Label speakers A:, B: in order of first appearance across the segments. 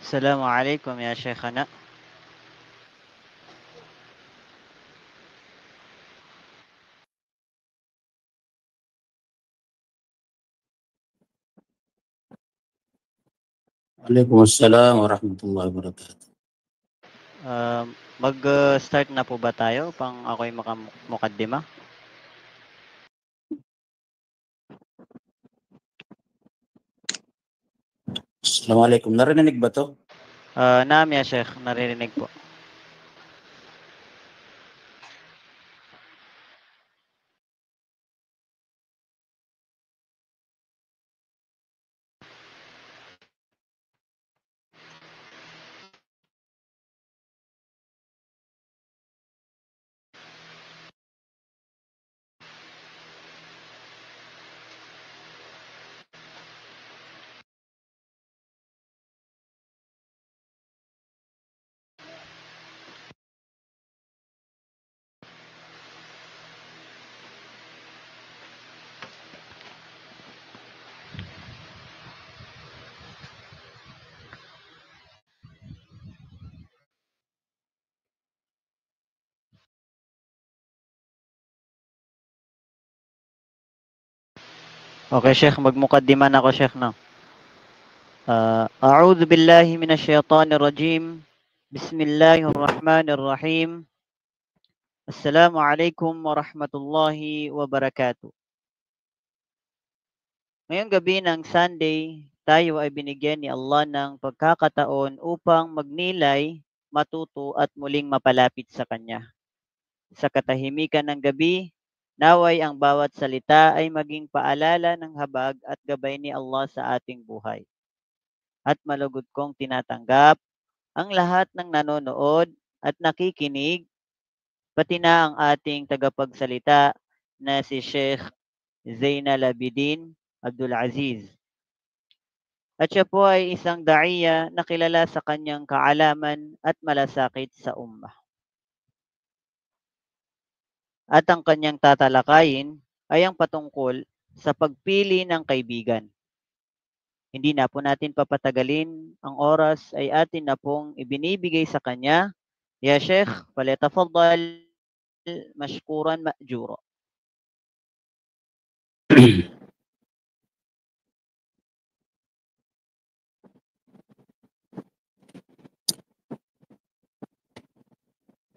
A: السلام عليكم يا شيخنا.
B: Waalaikumsalam warahmatullahi wabarakatuh.
A: Mag-start na po ba tayo pang ako'y mukaddima?
B: Assalamualaikum. Narinig ba to?
A: Naam ya Sheikh, naririnig po. Okay Sheikh, magmukaddima na ako Sheikh na. A'udhu billahi minash shaitanir rajim. Bismillahirrahmanirrahim. Assalamu alaikum warahmatullahi wabarakatuh. Ngayong gabi ng Sunday, tayo ay binigyan ni Allah ng pagkakataon upang magnilay, matuto at muling mapalapit sa Kanya. Sa katahimikan ng gabi, naway ang bawat salita ay maging paalala ng habag at gabay ni Allah sa ating buhay. At malugod kong tinatanggap ang lahat ng nanonood at nakikinig, pati na ang ating tagapagsalita na si Sheikh Zainal Abidin Abdul Aziz. At siya po ay isang da'iya na kilala sa kanyang kaalaman at malasakit sa ummah. At ang kanyang tatalakayin ay ang patungkol sa pagpili ng kaibigan. Hindi na po natin papatagalin, ang oras ay atin na pong ibinibigay sa kanya. Ya Sheikh, falyatafaddal mashkuran ma'jura.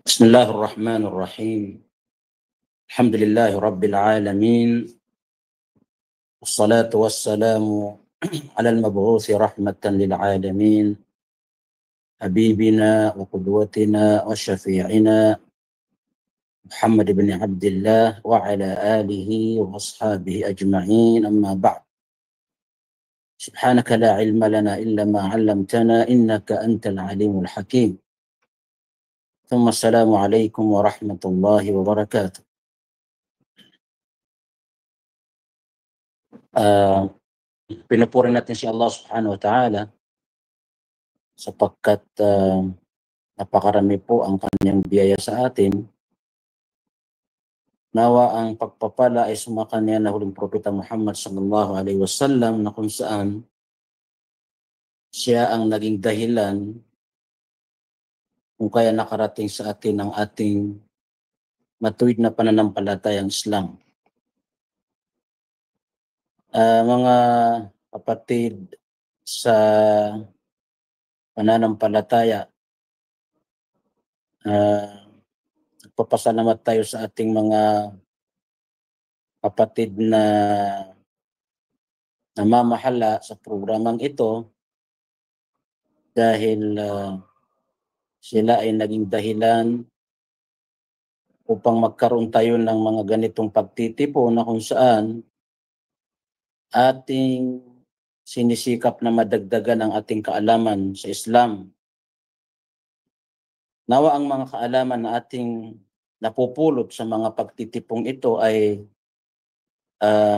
B: Bismillahirrahmanirrahim. Alhamdulillahi rabbil alamin. Wassalatu wassalamu ala al-mab'uthi rahmatan lil alamin. Habibina wa qudwatina wa syafi'ina Muhammad ibn Abdullah wa ala alihi wa ashabihi ajma'in, amma ba'd. Subhanaka la ilma lana illa ma 'allamtana innaka antal alimul hakim. Thumma assalamu alaikum warahmatullahi wabarakatuh. Pinupuri natin si Allah subhanahu wa ta'ala sapagkat napakarami po ang kanyang biyaya sa atin. Nawa ang pagpapala ay sumakanya na huling propeta Muhammad sallallahu alaihi wasallam, na kung saan siya ang naging dahilan kung kaya nakarating sa atin ang ating matuwid na pananampalatayang Islam. Mga kapatid sa pananampalataya, nagpapasalamat tayo sa ating mga kapatid na namamahala sa programang ito dahil sila ay naging dahilan upang magkaroon tayo ng mga ganitong pagtitipon na kung saan ating sinisikap na madagdagan ang ating kaalaman sa Islam. Nawa ang mga kaalaman na ating napupulot sa mga pagtitipong ito ay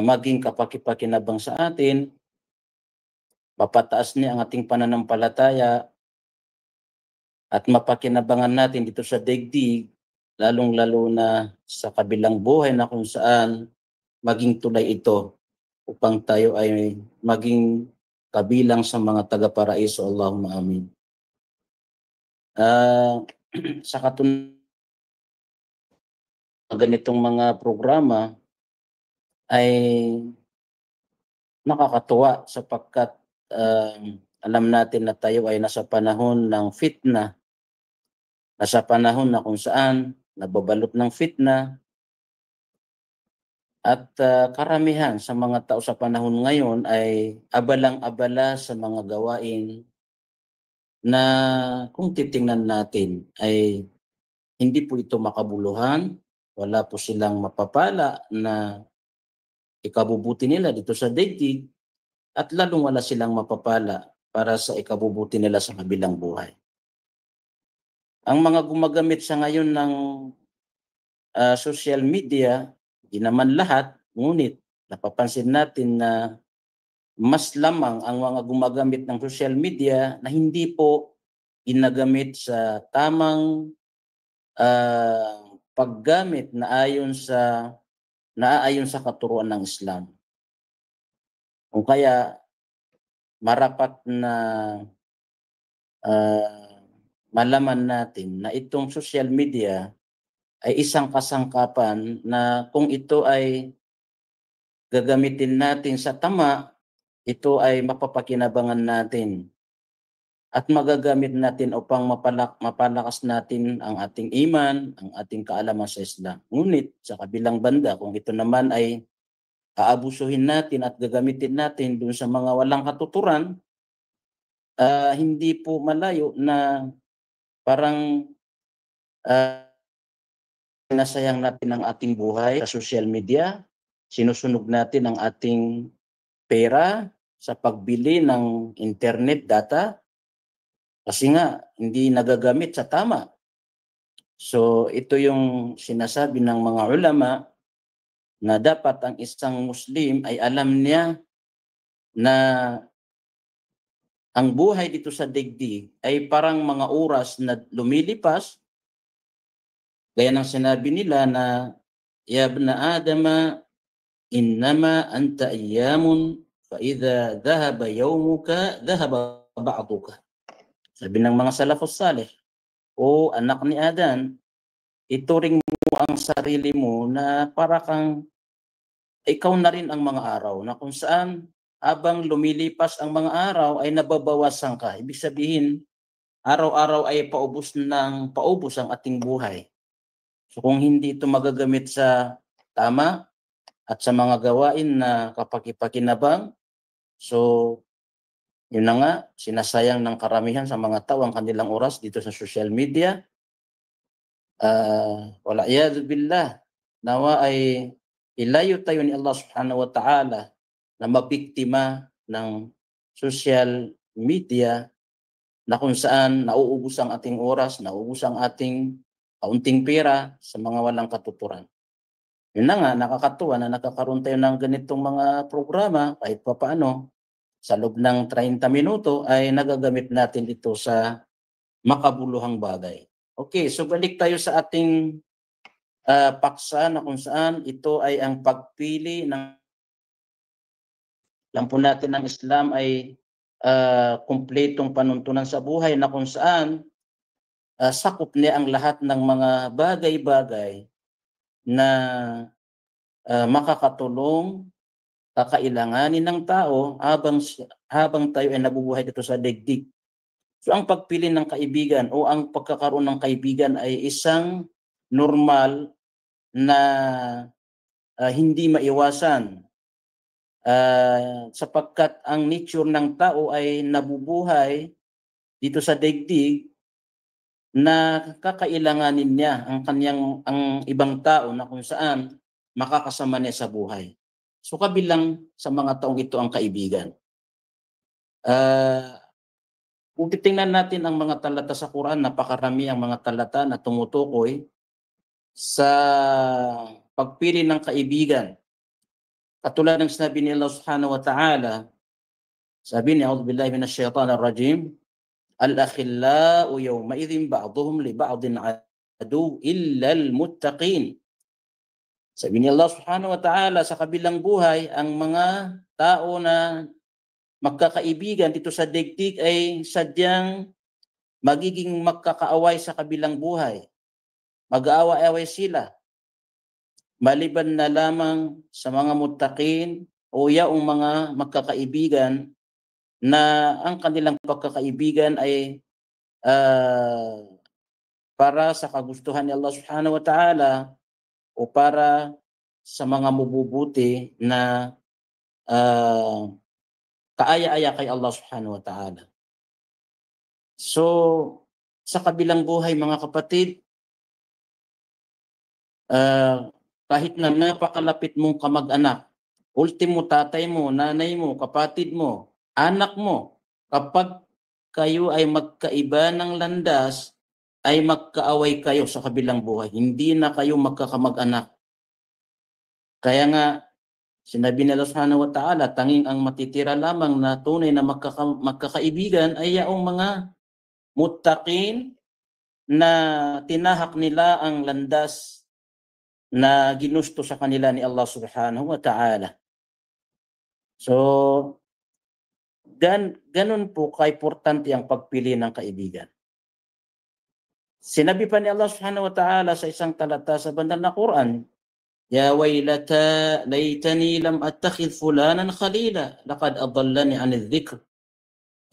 B: maging kapaki-pakinabang sa atin, mapataas niya ang ating pananampalataya at mapakinabangan natin dito sa daigdig, lalong-lalo na sa kabilang buhay na kung saan maging tulay ito upang tayo ay maging kabilang sa mga taga-paraiso. Allahumma amin. Sa ganitong mga programa ay nakakatuwa sapagkat alam natin na tayo ay nasa panahon ng fitna, nasa panahon na kung saan nababalot ng fitna at karamihan sa mga tao sa panahon ngayon ay abalang-abala sa mga gawain na kung titingnan natin ay hindi po ito makabuluhan, wala po silang mapapala na ikabubuti nila dito sa daigdig at lalong wala silang mapapala para sa ikabubuti nila sa kabilang buhay. Ang mga gumagamit sa ngayon ng social media, di naman lahat, ngunit napapansin natin na mas lamang ang mga gumagamit ng social media na hindi po ginagamit sa tamang paggamit na naaayon sa katuruan ng Islam. Kung kaya marapat na malaman natin na itong social media ay isang kasangkapan na kung ito ay gagamitin natin sa tama, ito ay mapapakinabangan natin at magagamit natin upang mapalakas natin ang ating iman, ang ating kaalaman sa Islam. Ngunit sa kabilang banda, kung ito naman ay aabusuhin natin at gagamitin natin dun sa mga walang katuturan, hindi po malayo na parang sinasayang natin ang ating buhay sa social media, sinusunog natin ang ating pera sa pagbili ng internet data kasi nga hindi nagagamit sa tama. So ito yung sinasabi ng mga ulama na dapat ang isang Muslim ay alam niya na ang buhay dito sa daigdig ay parang mga oras na lumilipas, gaya ng sinabi nila na ya ibna Adama innama anta ayyamun fa idza dhahaba yawmuka dhahaba ba'duka. Sabi ng mga salafus salih, o anak ni Adan, ituring mo ang sarili mo na para kang ikaw na rin ang mga araw na kung saan habang lumilipas ang mga araw ay nababawasan ka. Ibig sabihin, araw-araw ay paubos ng paubos ang ating buhay. So kung hindi ito magagamit sa tama at sa mga gawain na kapaki-pakinabang, so yun na nga, sinasayang ng karamihan sa mga tao ang kanilang oras dito sa social media. Wala'iyadu billah, nawa ay ilayo tayo ni Allah subhanahu wa ta'ala na mabiktima ng social media na kung saan nauubos ang ating oras, nauubos ang ating kaunting pera sa mga walang katuturan. Yun na nga, nakakatuwa na nakakaroon tayo ng ganitong mga programa kahit papaano sa loob ng 30 minuto ay nagagamit natin ito sa makabuluhang bagay. Okay, so balik tayo sa ating paksa na kung saan ito ay ang pagpili ng alam po natin ng Islam ay kumpletong panuntunan sa buhay na kung saan sakop niya ang lahat ng mga bagay-bagay na makakatulong, kakailanganin ng tao habang tayo ay nabubuhay dito sa daigdig. So ang pagpili ng kaibigan o ang pagkakaroon ng kaibigan ay isang normal na hindi maiwasan sapagkat ang nature ng tao ay nabubuhay dito sa daigdig na kakailanganin niya ang ibang tao na kung saan makakasama niya sa buhay. So kabilang sa mga taong ito ang kaibigan. Kung titingnan natin ang mga talata sa Quran, napakarami ang mga talata na tumutukoy sa pagpili ng kaibigan. Katulad ng sinabi ni Allah subhanahu wa ta'ala, sabi ni A'udhu billahi minash shaitanir rajim, al-akhillau yawma idhin ba'duhum li ba'din adu illa al-muttaqin. Sabi ni Allah subhanahu wa ta'ala, sa kabilang buhay, ang mga tao na magkakaibigan dito sa daigdig ay sadyang magiging magkakaaway sa kabilang buhay. Mag-aaway-away sila. Maliban na lamang sa mga muttaqin o yaong mga magkakaibigan na ang kanilang pagkakaibigan ay para sa kagustuhan ni Allah subhanahu wa ta'ala o para sa mga mabubuti na kaaya-aya kay Allah subhanahu wa ta'ala. So, sa kabilang buhay mga kapatid, kahit na napakalapit mong kamag-anak, ultimo tatay mo, nanay mo, kapatid mo, anak mo, kapag kayo ay magkaiba ng landas, ay magkaaway kayo sa kabilang buhay. Hindi na kayo magkakamag-anak. Kaya nga, sinabi ni Allah subhanahu wa ta'ala, tanging ang matitira lamang na tunay na magkakaibigan ay yaong mga muttaqin na tinahak nila ang landas na ginusto sa kanila ni Allah subhanahu wa ta'ala. So, ganun po ka-importante ang pagpili ng kaibigan. Sinabi pa ni Allah subhanahu wa ta'ala sa isang talata sa banal na Quran, Ya waylata laytani lam attakhidh fulanan khalila laqad adallani 'anil dhikr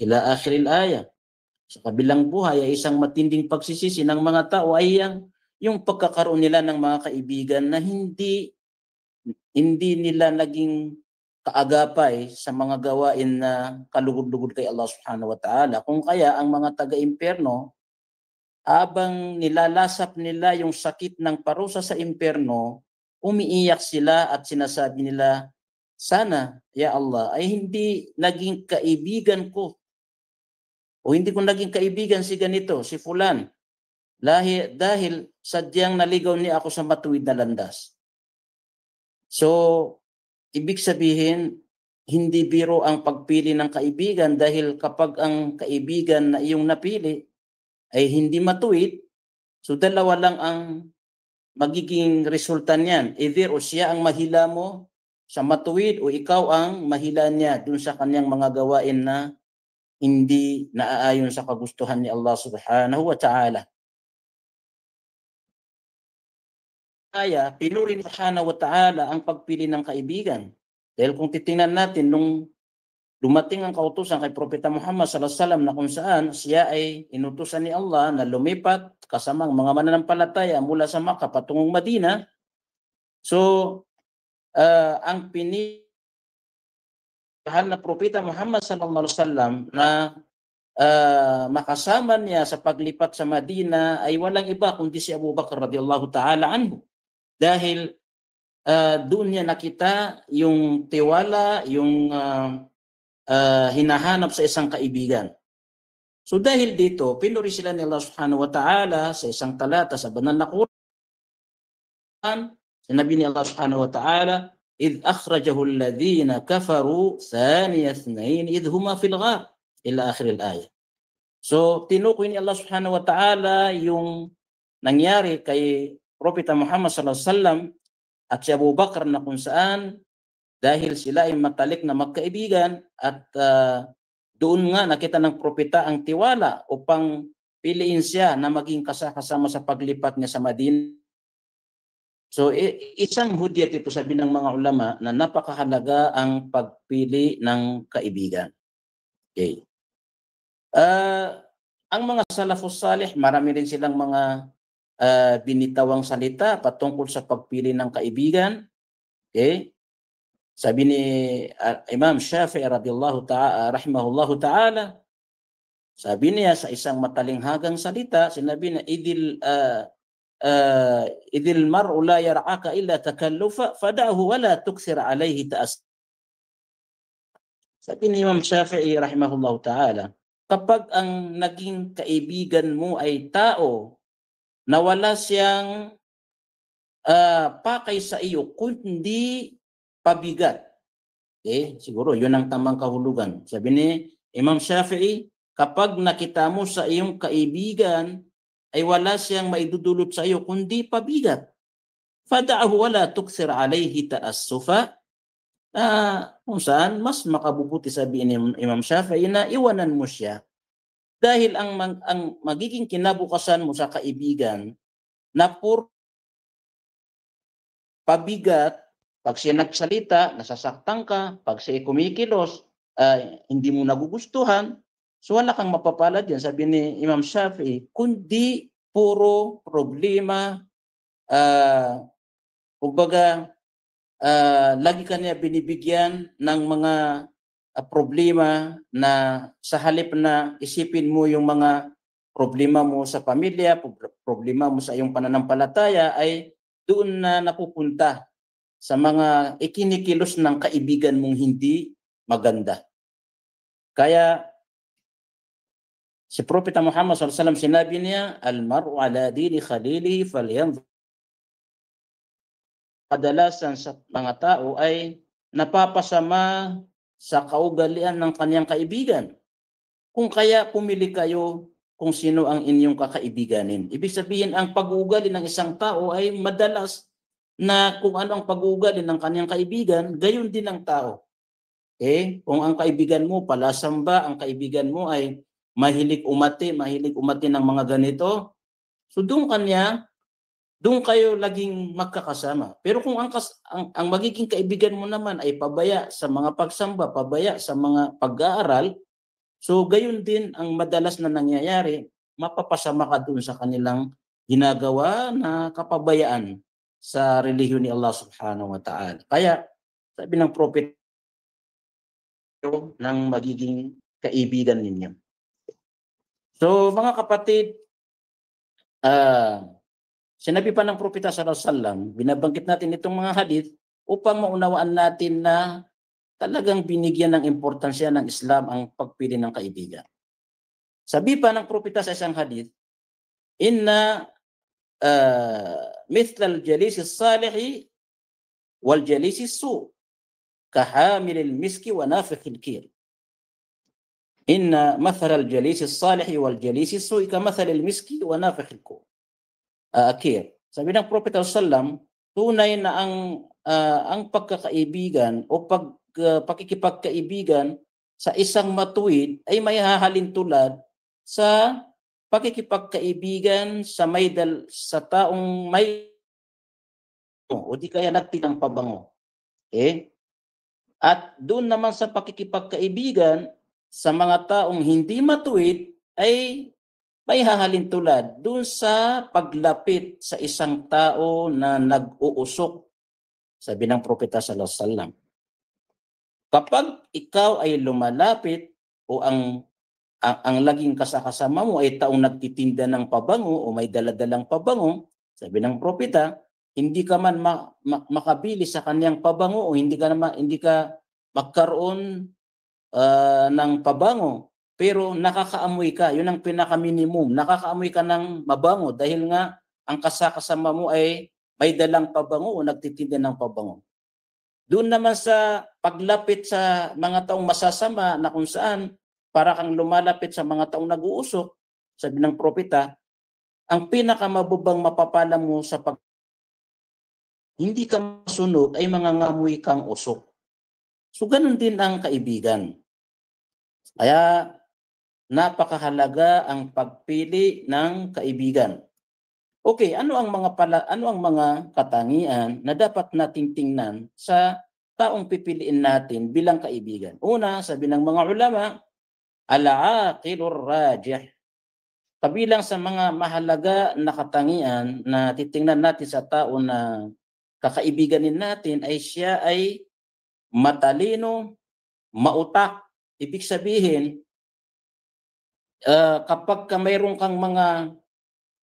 B: ila akhir al-aya. Sa kabilang buhay ay isang matinding pagsisisi ng mga tao ay yung pagkakaroon nila ng mga kaibigan na hindi nila naging kaagapay sa mga gawain na kalugod-lugod kay Allah subhanahu wa ta'ala. Kung kaya ang mga taga-impyerno, habang nilalasap nila yung sakit ng parusa sa impyerno, umiiyak sila at sinasabi nila, sana, ya Allah, ay hindi naging kaibigan ko o hindi ko naging kaibigan si ganito, si fulan, dahil sadyang naligaw niya ako sa matuwid na landas. So, ibig sabihin, hindi biro ang pagpili ng kaibigan dahil kapag ang kaibigan na iyong napili ay hindi matuwid, so dalawa lang ang magiging resulta niyan. Either o siya ang mahila mo sa matuwid o ikaw ang mahila niya dun sa kanyang mga gawain na hindi naaayon sa kagustuhan ni Allah subhanahu wa ta'ala. Kaya, pinuri ni subhanahu wa ta'ala ang pagpili ng kaibigan. Dahil kung titingnan natin, nung dumating ang kautusan kay Propeta Muhammad sallallahu alaihi wasallam na kung saan siya ay inutusan ni Allah na lumipat kasamang mga mananampalataya mula sa Makkah patungong Madina. So, ang pinili na Propeta Muhammad sallallahu alaihi wasallam na makasama niya sa paglipat sa Madina ay walang iba kundi si Abu Bakar radhiyallahu ta'ala anhu. Dahil doon niya nakita yung tiwala, yung hinahanap sa isang kaibigan. So dahil dito, pinuri sila ni Allah subhanahu wa ta'ala sa isang talata sa banal na Quran. Sinabi ni Allah subhanahu wa ta'ala, إِذْ أَخْرَجَهُ الَّذِينَ كَفَرُوا ثَانِيَ اثْنَيْنِ إِذْ هُمَا فِي الْغَارِ ila akhir al-ayah. So tinukoy ni Allah subhanahu wa ta'ala yung nangyari kay Propeta Muhammad sallallahu alaihi wasallam at si Abu Bakar na kung saan dahil sila ay matalik na magkaibigan at doon nga nakita ng propeta ang tiwala upang piliin siya na maging kasama sa paglipat niya sa Madina. So isang hudyat ito, sabi ng mga ulama, na napakahalaga ang pagpili ng kaibigan. Okay. Ang mga salafus salih, marami rin silang mga binitawang salita patungkol sa pagpili ng kaibigan. Okay. Sabi ni Imam Shafi'i radhiyallahu ta'ala rahimahullahu ta'ala, sabi niya sa isang matalinghagang salita, sinabi na idil mar'u la yar'aka illa takallufa fada'hu wa la tukthir alayhi ta'as. Sabi ni Imam Shafi'i rahimahullahu ta'ala, kapag ang naging kaibigan mo ay tao na wala siyang pakay sa iyo kundi pabigat. Okay? Siguro yun ang tamang kahulugan. Sabi ni Imam Shafi'i, kapag nakita mo sa iyong kaibigan ay wala siyang maidudulot sa iyo kundi pabigat, fada'ahu wala tukthir alayhi ta'assufa. Kung saan mas makabubuti, sabi ni Imam Shafi'i, na iwanan mo siya Dahil ang magiging kinabukasan mo sa kaibigan na puro pabigat, pag siya nagsalita, nasasaktan ka, pag siya kumikilos, hindi mo nagugustuhan, so wala kang mapapala diyan, sabi ni Imam Shafi'i, kundi puro problema, kumbaga, lagi ka niya binibigyan ng mga problema na sa halip na isipin mo yung mga problema mo sa pamilya, problema mo sa iyong pananampalataya, ay doon na napupunta sa mga ikinikilos ng kaibigan mong hindi maganda. Kaya si Propeta Muhammad SAW sinabi niya, al-mar'u ala dini khalilihi falyanzur. Kadalasan sa mga tao ay napapasama sa kaugalian ng kanyang kaibigan. Kung kaya pumili kayo kung sino ang inyong kakaibiganin. Ibig sabihin, ang pag-uugali ng isang tao ay madalas na kung ano ang pag-uugali ng kanyang kaibigan, gayon din ang tao. Kung ang kaibigan mo palasamba, ang kaibigan mo ay mahilig umati ng mga ganito, so doon kayo laging magkakasama. Pero kung ang magiging kaibigan mo naman ay pabaya sa mga pagsamba, pabaya sa mga pag-aaral, so gayon din ang madalas na nangyayari, mapapasama ka doon sa kanilang ginagawa na kapabayaan sa relihiyon ni Allah subhanahu wa ta'ala. Kaya sabi ng prophet ng magiging kaibigan ninyo. So mga kapatid, sinabi pa ng propeta sallallahu alaihi wasallam, binabanggit natin itong mga hadith upang maunawaan natin na talagang binigyan ng importansya ng Islam ang pagpili ng kaibigan. Sabi pa ng propeta sa isang hadith, inna mithla al-jalisi as-salihi wal jalisi as-su kahamilil miski wa nafikhil kir. Inna mathala al-jalisi as-salihi wal jalisi as-su kamathalil miski wa nafikhil kir. Sabi ng propeta sallam, tunay na ang pagkakaibigan o pakikipagkaibigan sa isang matuwid ay may hahalin tulad sa pakikipagkaibigan sa taong may o di kaya nagtinang pabango. At doon naman sa pakikipagkaibigan sa mga taong hindi matuwid ay may hahalin tulad doon sa paglapit sa isang tao na nag-uusok. Sabi ng propeta sallallahu alaihi wasallam, kapag ikaw ay lumalapit o ang laging kasama mo ay taong nagtitinda ng pabango o may daladalang pabango, sabi ng propeta, hindi ka man makabili sa kanyang pabango o hindi ka magkaroon ng pabango, pero nakakaamoy ka. Yun ang pinaka-minimum. Nakakaamoy ka ng mabango dahil nga ang kasama mo ay may dalang pabango o nagtitinda ng pabango. Doon naman sa paglapit sa mga taong masasama na kung saan para kang lumalapit sa mga taong nag-uusok, sabi ng propeta, ang pinakamabubang mapapala mo sa hindi ka masunog ay mangangamoy kang usok. So ganun din ang kaibigan. Kaya napakahalaga ang pagpili ng kaibigan. Okay, ano ang mga katangian na dapat nating tingnan sa taong pipiliin natin bilang kaibigan? Una, sabi ng mga ulama, al-aqilur rajih. Kabilang sa mga mahalaga na katangian na titingnan natin sa tao na kakaibiganin natin ay siya ay matalino, mautak. Ibig sabihin, kapag mayroon kang mga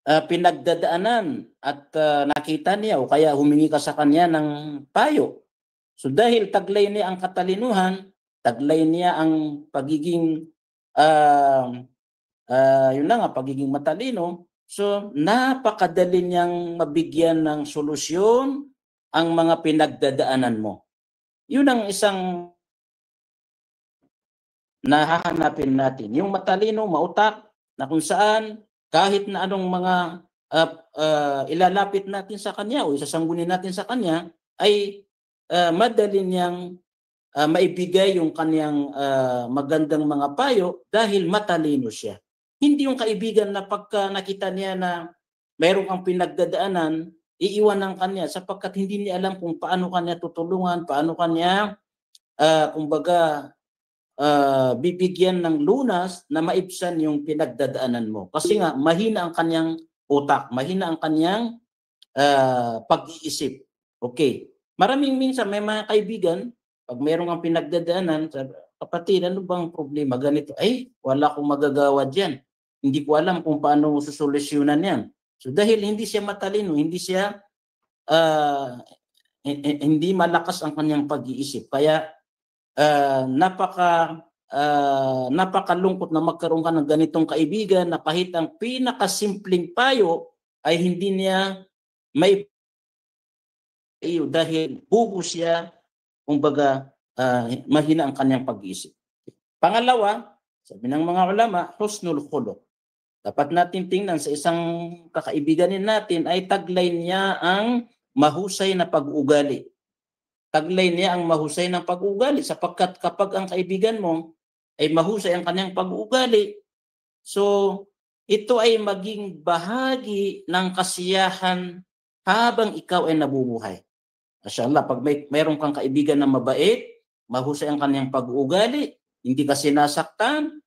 B: pinagdadaanan at nakita niya o kaya humingi ka sa kanya ng payo. So dahil taglay niya ang katalinuhan, taglay niya ang pagiging pagiging matalino, so napakadali niyang mabigyan ng solusyon ang mga pinagdadaanan mo. Yun ang isang nahahanapin natin. Yung matalino, mautak, na kung saan kahit na anong mga ilalapit natin sa kanya o isasanggunin natin sa kanya, ay madali niyang maibigay yung kanyang magandang mga payo dahil matalino siya. Hindi yung kaibigan na pagka nakita niya na mayroon kang pinagdadaanan, iiwanan ka niya sapagkat hindi niya alam kung paano kanya tutulungan, paano kanya kumbaga bibigyan ng lunas na maibsan yung pinagdadaanan mo. Kasi nga mahina ang kanyang utak, mahina ang kanyang pag-iisip. Okay. Maraming minsan may mga kaibigan, pag mayroon kang pinagdadaanan, kapatid, ano bang problema? Ganito, ay, wala akong magagawa dyan. Hindi ko alam kung paano susolusyonan yan. So dahil hindi siya matalino, hindi siya hindi malakas ang kanyang pag-iisip. Kaya napakalungkot na magkaroon ka ng ganitong kaibigan na kahit ang pinakasimpleng payo ay hindi niya may iyo dahil bugo siya, kumbaga mahina ang kanyang pag-iisip. Pangalawa, sabi ng mga ulama, husnul khuluq. Dapat natin tingnan sa isang kakaibiganin natin ay taglay niya ang mahusay na pag-uugali. Taglay niya ang mahusay ng pag-uugali sapagkat kapag ang kaibigan mo ay mahusay ang kanyang pag-uugali, so ito ay maging bahagi ng kasiyahan habang ikaw ay nabubuhay. Masyaallah, pag mayroon kang kaibigan na mabait, mahusay ang kanyang pag-uugali, hindi ka sinasaktan,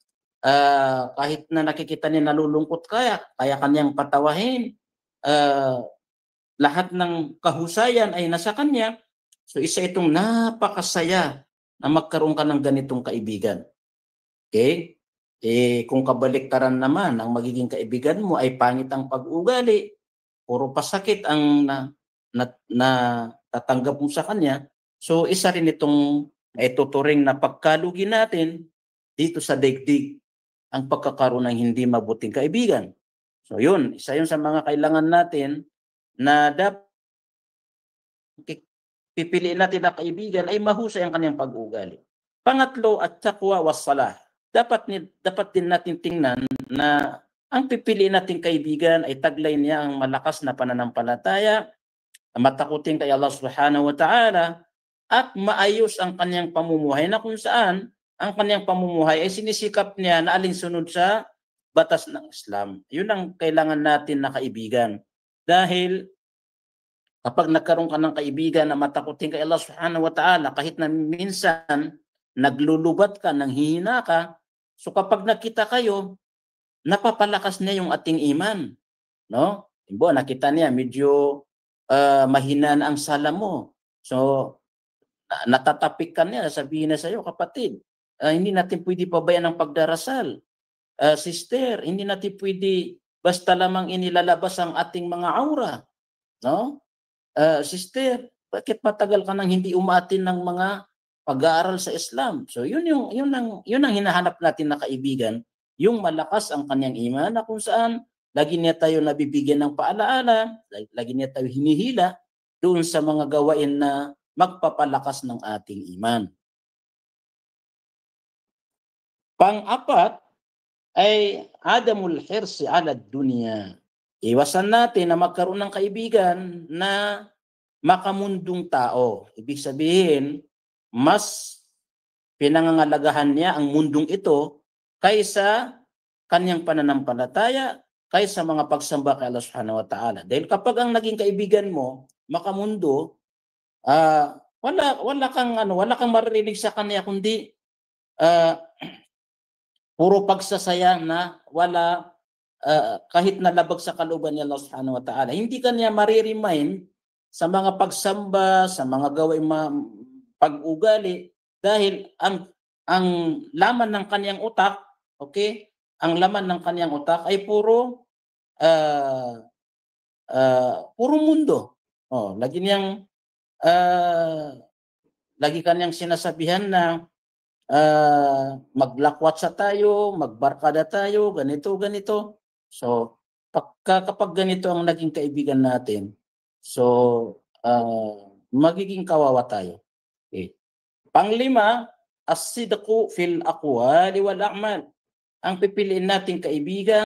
B: kahit na nakikita niya nalulungkot kaya kanyang patawahin, lahat ng kahusayan ay nasa kanya. So isa itong napakasaya na magkaroon ka ng ganitong kaibigan. Okay? Kung kabaliktaran naman, ang magiging kaibigan mo ay pangit ang pag-ugali, puro pasakit ang tatanggap mo sa kanya, so isa rin itong tuturing na pagkalugi natin dito sa daigdig ang pagkakaroon ng hindi mabuting kaibigan. So yun, isa yun sa mga kailangan natin na dapat pipiliin natin na kaibigan ay mahusay ang kanyang pag-uugali. Pangatlo, at taqwa was salah. Dapat din natin tingnan na ang pipiliin nating kaibigan ay taglay niya ang malakas na pananampalataya, matakutin kay Allah Subhanahu wa Ta'ala, at maayos ang kanyang pamumuhay na kung saan ang kanyang pamumuhay ay sinisikap niya na alinsunod sa batas ng Islam. Yun ang kailangan natin na kaibigan. Dahil kapag nagkaroon ka ng kaibigan na matakutin kay Allah Subhanahu wa Ta'ala, kahit na minsan naglulubat ka, nanghihina ka, so kapag nakita kayo, napapalakas niya yung ating iman. No? Timbo, nakita niya, medyo mahina na ang sala mo. So, natatapik ka niya, sabihin na sa'yo, kapatid, hindi natin pwede pabayaan ng pagdarasal. Sister, hindi natin pwede basta lamang inilalabas ang ating mga aura. No? Sister, bakit matagal ka nang hindi umaatin ng mga pag-aaral sa Islam? So yun ang hinahanap natin na kaibigan, yung malakas ang kanyang iman na kung saan lagi niya tayo nabibigyan ng paalaala, lagi niya tayo hinihila doon sa mga gawain na magpapalakas ng ating iman. Pang-apat ay adamul hirsi ala dunya. Iwasan natin na magkaroon ng kaibigan na makamundong tao. Ibig sabihin, mas pinangangalagahan niya ang mundong ito kaysa kanyang pananampalataya, kaysa mga pagsamba kay Allah Subhanahu wa Ta'ala. Dahil kapag ang naging kaibigan mo makamundo, wala kang maririnig sa kanya kundi puro pagsasaya na wala kahit nalabag sa kalooban ni Allah Subhanahu wa Ta'ala. Hindi kanya mariremind sa mga pagsamba, sa mga gawaing pag-ugali, dahil ang laman ng kanyang utak, okay? Ang laman ng kanyang utak ay puro mundo. Lagi kanyang sinasabihan na maglakwatsa tayo, magbarkada tayo, ganito. So, kapag ganito ang naging kaibigan natin, so magiging kawawa tayo. Okay. Panglima, as-sidqu fil aqwali wal a'mal. Ang pipiliin nating kaibigan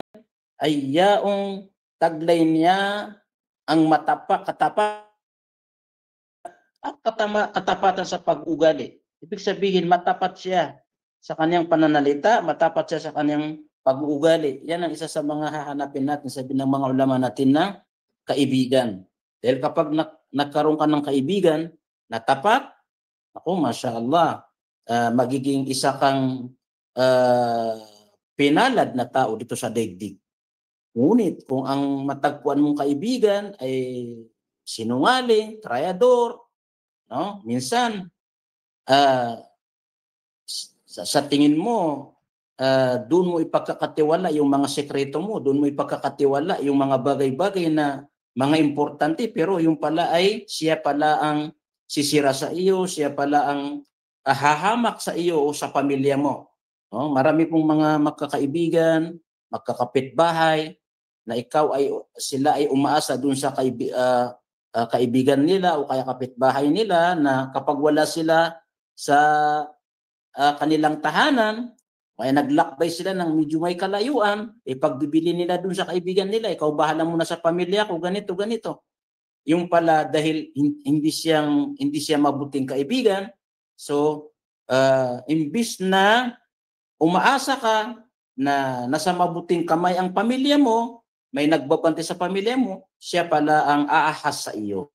B: ay yaong taglay niya ang katapatan sa pag-ugali. Ibig sabihin, matapat siya sa kanyang pananalita, matapat siya sa kanyang pag-uugali. Yan ang isa sa mga hahanapin natin, sabi ng mga ulama natin na kaibigan. Dahil kapag nagkaroon ka ng kaibigan na tapat, ako, masya Allah, magiging isa kang pinalad na tao dito sa daigdig. Ngunit kung ang matagpuan mong kaibigan ay sinungaling, trayador, no? Minsan, sa tingin mo, doon mo ipagkakatiwala yung mga sekreto mo, doon mo ipagkakatiwala yung mga bagay-bagay na mga importante, pero yung pala ay siya pala ang sisira sa iyo, siya pala ang hahamak sa iyo o sa pamilya mo. No? Marami pong mga magkakaibigan, magkakapitbahay, na sila ay umaasa doon sa kaibigan nila o kaya kapitbahay nila na kapag wala sila sa kanilang tahanan, kaya naglakbay sila ng medyo may kalayuan, pagbibili nila dun sa kaibigan nila, ikaw bahala muna sa pamilya ko, ganito, ganito. Yung pala dahil hindi siya mabuting kaibigan, so imbis na umaasa ka na nasa mabuting kamay ang pamilya mo, may nagbabante sa pamilya mo, siya pala ang aahas sa iyo.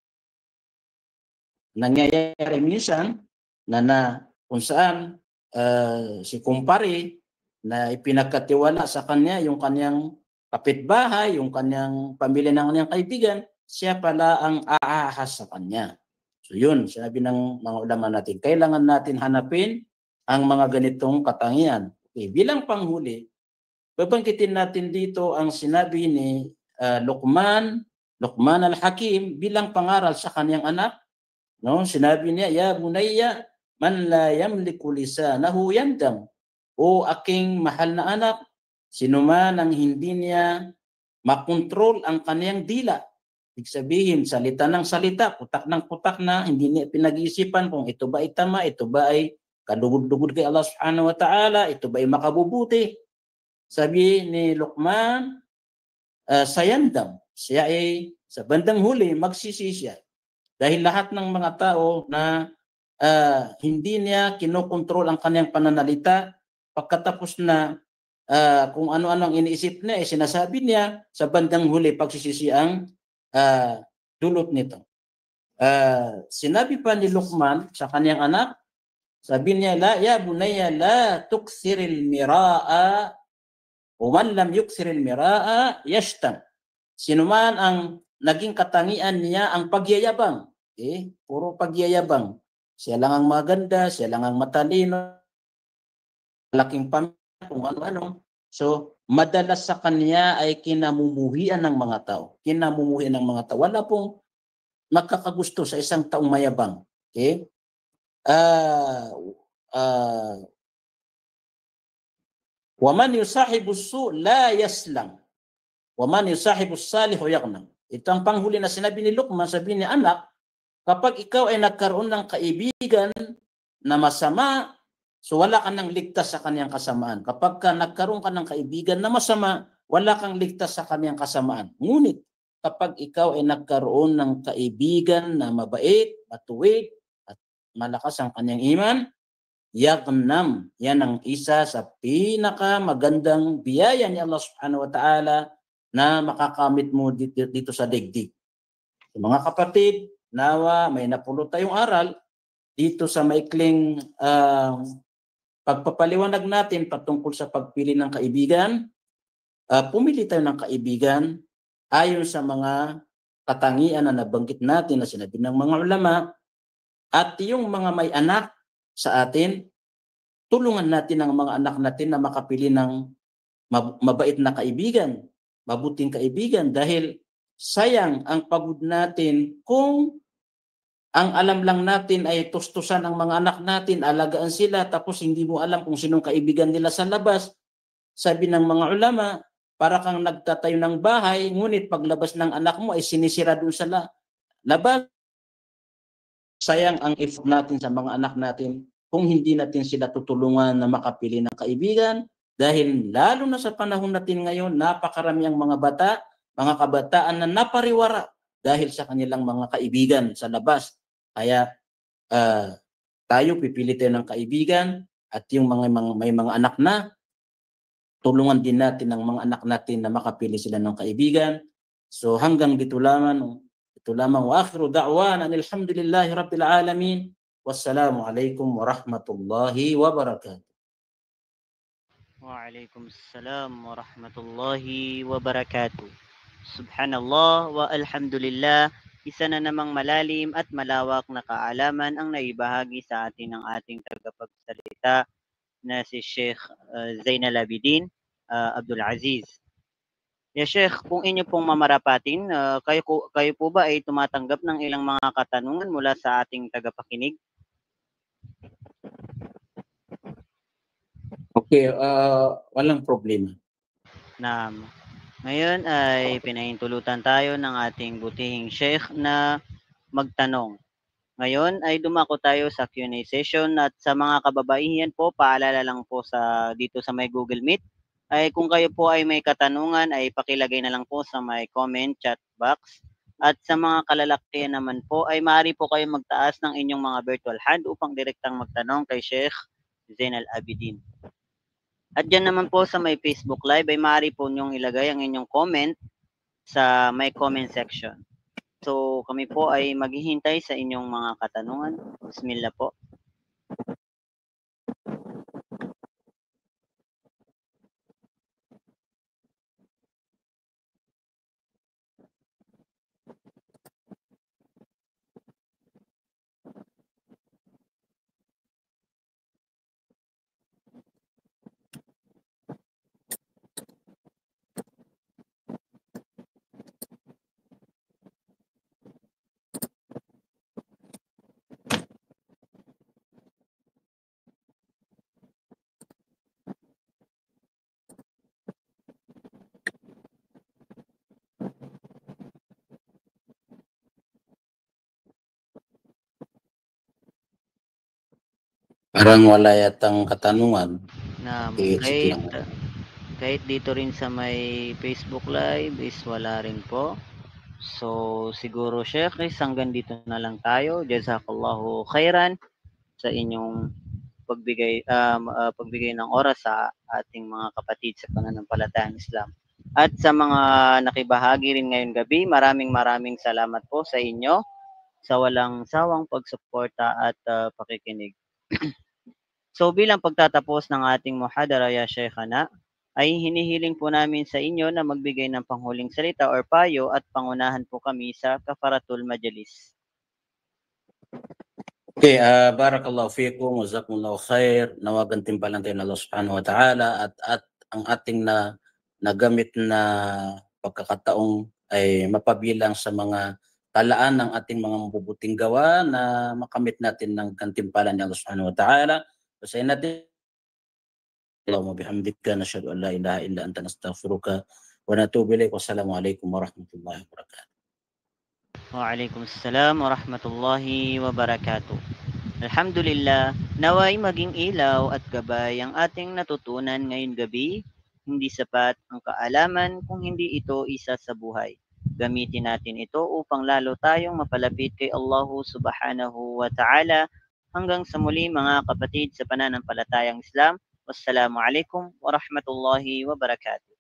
B: Nangyayari minsan na kung saan si kumpare na ipinagkatiwala sa kanya yung kanyang kapitbahay, yung kanyang pamilya ng kanyang kaibigan, siya pala ang aahas sa kanya. So yun, sinabi ng mga ulama natin, kailangan natin hanapin ang mga ganitong katangian. Okay, bilang panghuli, babanggitin natin dito ang sinabi ni Luqman al-Hakim bilang pangaral sa kanyang anak. No, sinabi niya, ya bunayya, man la yamliku lisanahu yandam. O aking mahal na anak, sino man ang hindi niya makontrol ang kaniyang dila. Ibig sabihin, salita ng salita, putak ng putak na, hindi niya pinag-iisipan kung ito ba ay tama, ito ba ay kadugod-dugod kay Allah subhanahu wa ta'ala, ito ba ay makabubuti. Sabi ni Luqman, sayandam, siya ay sa bandang huli, magsisi siya. Dahil lahat ng mga tao na hindi niya kinokontrol ang kanyang pananalita, pagkatapos na kung ano-ano ang iniisip niya, sinasabi niya, sa bandang huli, pagsisisi ang dulot nito. Sinabi pa ni Luqman sa kanyang anak, sabi niya, ya bunayya, la tuksiril miraa, man lam yuksiril miraa, yashtam. Sino man ang naging katangian niya ang pagyayabang, puro pagyayabang. Siya lang ang maganda, siya lang ang matalino, laking pamilya, kung ano-ano. So, madalas sa kanya ay kinamumuhian ng mga tao. Kinamumuhian ng mga tao. Wala pong makakagusto sa isang taong mayabang. Okay? Waman yusahibus su la yaslam. Waman yusahibus salihu yaghnam. Ito ang panghuli na sinabi ni Luqman, sabi ni anak, kapag ikaw ay nagkaroon ng kaibigan na masama, so wala ka nang ligtas sa kaniyang kasamaan. Kapag nagkaroon ka ng kaibigan na masama, wala kang ligtas sa kaniyang kasamaan. Ngunit, kapag ikaw ay nagkaroon ng kaibigan na mabait, matuwid, at malakas ang kaniyang iman, yaghnam, yan ang isa sa pinakamagandang biyaya ni Allah subhanahu wa ta'ala na makakamit mo dito sa daigdig. So, mga kapatid, nawa may napulot tayong aral dito sa maikling pagpapaliwanag natin patungkol sa pagpili ng kaibigan. Pumili tayo ng kaibigan ayon sa mga katangian na nabanggit natin na sinabi ng mga ulama, at yung mga may anak sa atin, tulungan natin ang mga anak natin na makapili ng mabait na kaibigan, mabuting kaibigan, dahil sayang ang pagod natin kung ang alam lang natin ay tustusan ang mga anak natin, alagaan sila, tapos hindi mo alam kung sinong kaibigan nila sa labas. Sabi ng mga ulama, para kang nagtatayo ng bahay, ngunit paglabas ng anak mo ay sinisira doon sa labas. Sayang ang effort natin sa mga anak natin kung hindi natin sila tutulungan na makapili ng kaibigan, dahil lalo na sa panahon natin ngayon, napakarami ang mga kabataan na napariwara dahil sa kanilang mga kaibigan sa labas. Kaya tayo pipili tayo ng kaibigan, at yung may mga anak na, tulungan din natin ang mga anak natin na makapili sila ng kaibigan. So hanggang dito lamang. Ito lamang wa akhiru da'wana alhamdulillahi rabbil alamin. Wassalamu alaikum warahmatullahi wabarakatuh.
A: Waalaikumsalam warahmatullahi wabarakatuh. Subhanallah wa alhamdulillah, isa na namang malalim at malawak na kaalaman ang naibahagi sa atin ng ating tagapagsalita na si Sheikh Zainal Abidin Abdul Aziz. Ya Sheikh, kung inyo pong mamarapatin, kayo po ba ay tumatanggap ng ilang mga katanungan mula sa ating tagapakinig?
B: Okay, walang problema.
A: Na ngayon ay pinahintulutan tayo ng ating butihing Sheikh na magtanong. Ngayon ay dumako tayo sa Q&A session at sa mga kababaihan po, paalala lang po dito sa may Google Meet ay kung kayo po ay may katanungan ay pakilagay na lang po sa may comment chat box. At sa mga kalalakihan naman po ay maaari po kayo magtaas ng inyong mga virtual hand upang direktang magtanong kay Sheikh Zainal Abidin. At dyan naman po sa may Facebook Live ay maaari po niyong ilagay ang inyong comment sa may comment section. So kami po ay maghihintay sa inyong mga katanungan. Bismillah po.
B: Parang wala yatang katanungan.
A: Na
B: Okay,
A: kahit dito rin sa may Facebook Live is wala rin po. So siguro Sheikh, hanggang dito na lang tayo. Jazakallahu khairan sa inyong pagbigay ng oras sa ating mga kapatid sa pananampalatayang Islam. At sa mga nakibahagi rin ngayong gabi, maraming salamat po sa inyo sa walang sawang pagsuporta at pakikinig. So bilang pagtatapos ng ating muhadara ya Sheikhana, ay hinihiling po namin sa inyo na magbigay ng panghuling salita or payo at pangunahan po kami sa kafaratul majalis.
B: Okay, barakallahu fiikum, jazakumullahu khair. Nawagan timpalan tayo ng Allah Subhanahu wa Ta'ala at ang ating nagamit na pagkakataong ay mapabilang sa mga talaan ng ating mga mabubuting gawa na makamit natin ng gantimpalan ng Allah Subhanahu wa Ta'ala. Basahin natin. Allahumma bihamdika nashhadu an la ilaha illa anta nastaghfiruka wa natubu ilaik. Wassalamualaikum warahmatullahi wabarakatuh.
A: Waalaikumsalam warahmatullahi wabarakatuh. Alhamdulillah, naway maging ilaw at gabay ang ating natutunan ngayong gabi. Hindi sapat ang kaalaman kung hindi ito isa sa buhay. Gamitin natin ito upang lalo tayong mapalapit kay Allah Subhanahu wa Ta'ala. Hanggang sa muli mga kapatid sa pananampalatayang Islam. Wassalamualaikum warahmatullahi wabarakatuh.